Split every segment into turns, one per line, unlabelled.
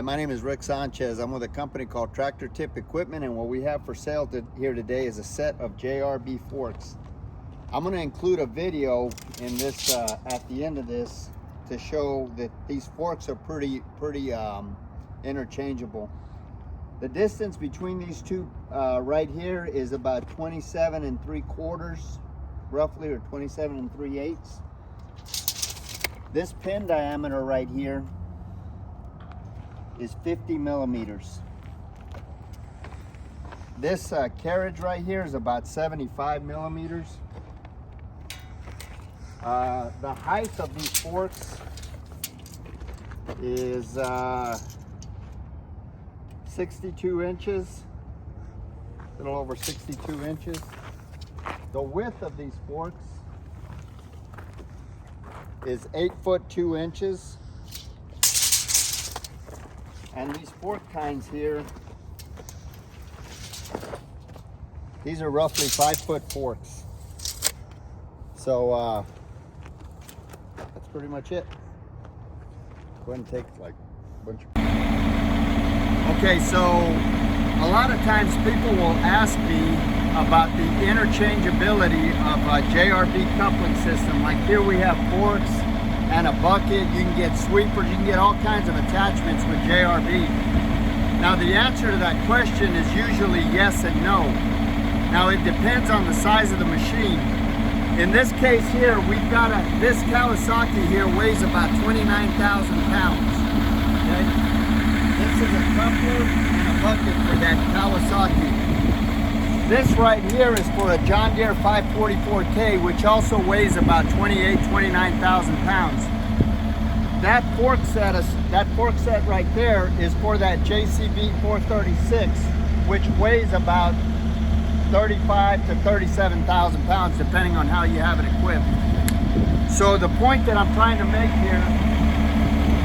my name is Rick Sanchez. I'm with a company called Tractor Tip Equipment, and what we have for sale here today is a set of JRB Forks. I'm going to include a video in this at the end of this to show that these forks are pretty interchangeable. The distance between these two right here is about 27 3/4 roughly, or 27 3/8. This pin diameter right here is 50 millimeters. This carriage right here is about 75 millimeters. The height of these forks is 62 inches, a little over 62 inches. The width of these forks is 8 foot 2 inches. And these fork tines here, these are roughly 5 foot forks. So that's pretty much it. Go ahead and take like a bunch of... Okay, so a lot of times people will ask me about the interchangeability of a JRB coupling system. Like here we have forks and a bucket. You can get sweepers, you can get all kinds of attachments with JRB. Now the answer to that question is usually yes and no. Now it depends on the size of the machine. In this case here, we've got this Kawasaki here weighs about 29,000 pounds. Okay? This is a coupler and a bucket for that Kawasaki. This right here is for a John Deere 544K, which also weighs about 29,000 pounds. That fork set right there is for that JRB 436, which weighs about 35 to 37,000 pounds, depending on how you have it equipped. So the point that I'm trying to make here,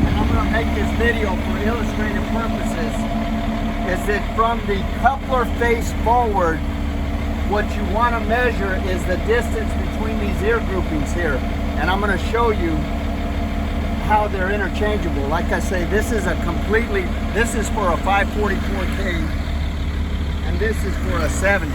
and I'm going to make this video for illustrative purposes, is that from the coupler face forward, what you want to measure is the distance between these ear groupings here. And I'm going to show you how they're interchangeable. Like I say, this is for a 544K, and this is for a 70.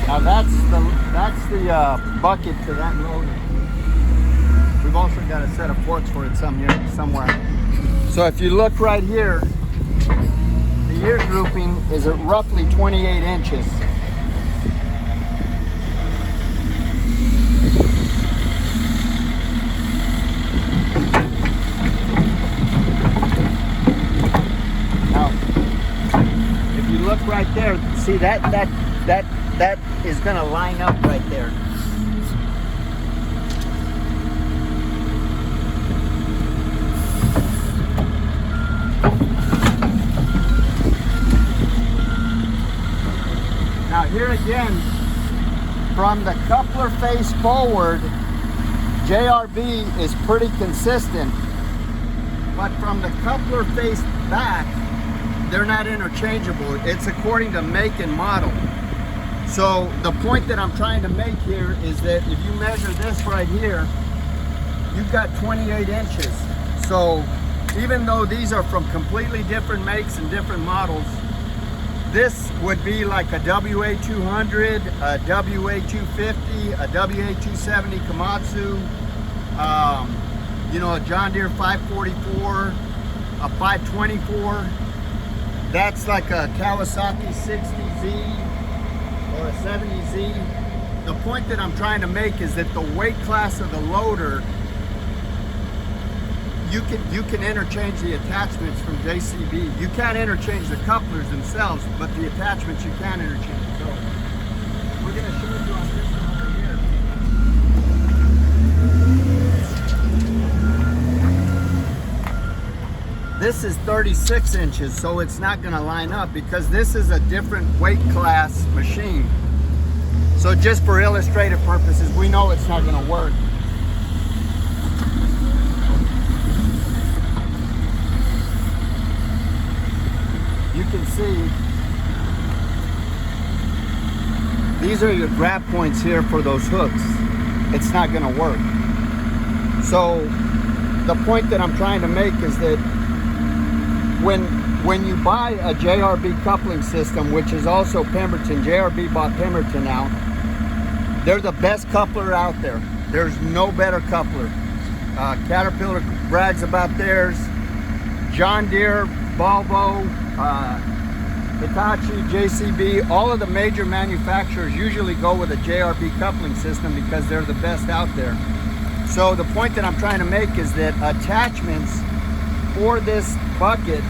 Now that's the bucket to that loader. We've also got a set of forks for it somewhere. So if you look right here, the ear grouping is at roughly 28 inches. Now, if you look right there, see that is going to line up right there. Now here again, from the coupler face forward, JRB is pretty consistent, but from the coupler face back, they're not interchangeable. It's according to make and model. So the point that I'm trying to make here is that if you measure this right here, you've got 28 inches. So even though these are from completely different makes and different models, this would be like a WA200, a WA250, a WA270 Komatsu, you know, a John Deere 544, a 524. That's like a Kawasaki 60Z. Or a 70Z. The point that I'm trying to make is that the weight class of the loader, you can interchange the attachments from JCB. You can't interchange the couplers themselves, but the attachments you can interchange. So we're going to show you on this one over here. This is 36 inches, so it's not going to line up because this is a different weight class machine. So just for illustrative purposes, we know it's not going to work. you can see these are your grab points here for those hooks. It's not going to work. So the point that I'm trying to make is that when you buy a JRB coupling system, which is also Pemberton, JRB bought Pemberton out, they're the best coupler out there. There's no better coupler. Caterpillar brags about theirs. John Deere, Volvo, Hitachi, JCB, all of the major manufacturers usually go with a JRB coupling system because they're the best out there. So the point that I'm trying to make is that attachments for this bucket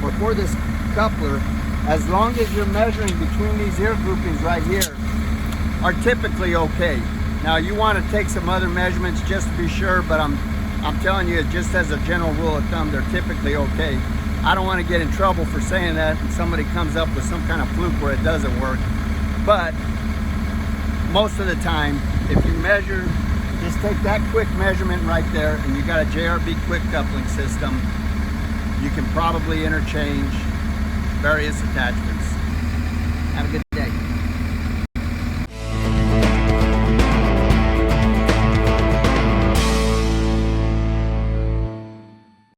or for this coupler, as long as you're measuring between these ear groupings right here, are typically okay. Now you want to take some other measurements just to be sure, but I'm telling you, just as a general rule of thumb, they're typically okay. I don't want to get in trouble for saying that and somebody comes up with some kind of fluke where it doesn't work. But most of the time, if you measure, just take that quick measurement right there and you got a JRB quick coupling system, you can probably interchange various attachments. Have a good